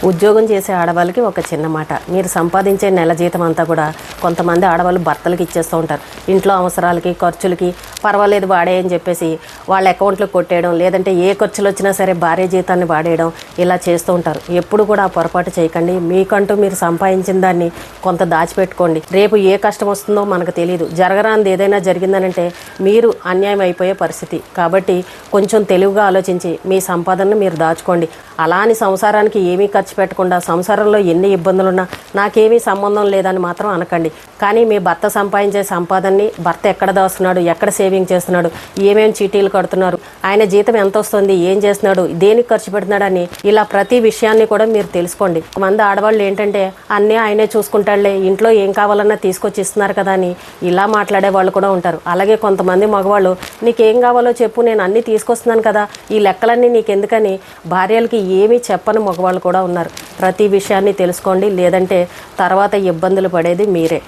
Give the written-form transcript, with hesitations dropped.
ఉద్యోగం చేసే ఆడవాళ్ళకి ఒక చిన్న మాట, మీరు సంపాదించే నెల జీతం అంతా కూడా కొంతమంది ఆడవాళ్ళు భర్తలకు ఇచ్చేస్తూ ఉంటారు. ఇంట్లో అవసరాలకి ఖర్చులకి పర్వాలేదు వాడే అని చెప్పేసి వాళ్ళ అకౌంట్లో కొట్టేయడం, లేదంటే ఏ ఖర్చులు వచ్చినా సరే భార్య జీతాన్ని వాడేయడం, ఇలా చేస్తూ ఉంటారు. ఎప్పుడు కూడా ఆ పొరపాటు చేయకండి. మీకంటూ మీరు సంపాదించిన దాన్ని కొంత దాచిపెట్టుకోండి. రేపు ఏ కష్టం వస్తుందో మనకు తెలియదు. జరగరాంది ఏదైనా జరిగిందనంటే మీరు అన్యాయం అయిపోయే పరిస్థితి. కాబట్టి కొంచెం తెలివిగా ఆలోచించి మీ సంపాదనను మీరు దాచుకోండి. అలా అని సంసారానికి ఏమీ ఖర్చు పెట్టకుండా సంసారంలో ఎన్ని ఇబ్బందులున్నా నాకేమీ సంబంధం లేదని మాత్రం అనకండి. కానీ మీ భర్త సంపాదించే సంపాదనని భర్త ఎక్కడ దాస్తున్నాడు, ఎక్కడ సేవింగ్ చేస్తున్నాడు, ఏమేమి చీటీలు కడుతున్నారు, ఆయన జీతం ఎంత వస్తుంది, ఏం చేస్తున్నాడు, దేనికి ఖర్చు పెడుతున్నాడని ఇలా ప్రతి విషయాన్ని కూడా మీరు తెలుసుకోండి. మంది ఆడవాళ్ళు ఏంటంటే అన్నీ ఆయనే చూసుకుంటాడులే, ఇంట్లో ఏం కావాలన్నా తీసుకొచ్చి ఇస్తున్నారు కదా అని ఇలా మాట్లాడే వాళ్ళు కూడా ఉంటారు. అలాగే కొంతమంది మగవాళ్ళు నీకేం కావాలో చెప్పు, నేను అన్నీ తీసుకొస్తున్నాను కదా, ఈ లెక్కలన్నీ నీకెందుకని భార్యలకి ఏమీ చెప్పని మగవాళ్ళు కూడా ఉన్నారు. ప్రతి విషయాన్ని తెలుసుకోండి, లేదంటే తర్వాత ఇబ్బందులు పడేది మీరే.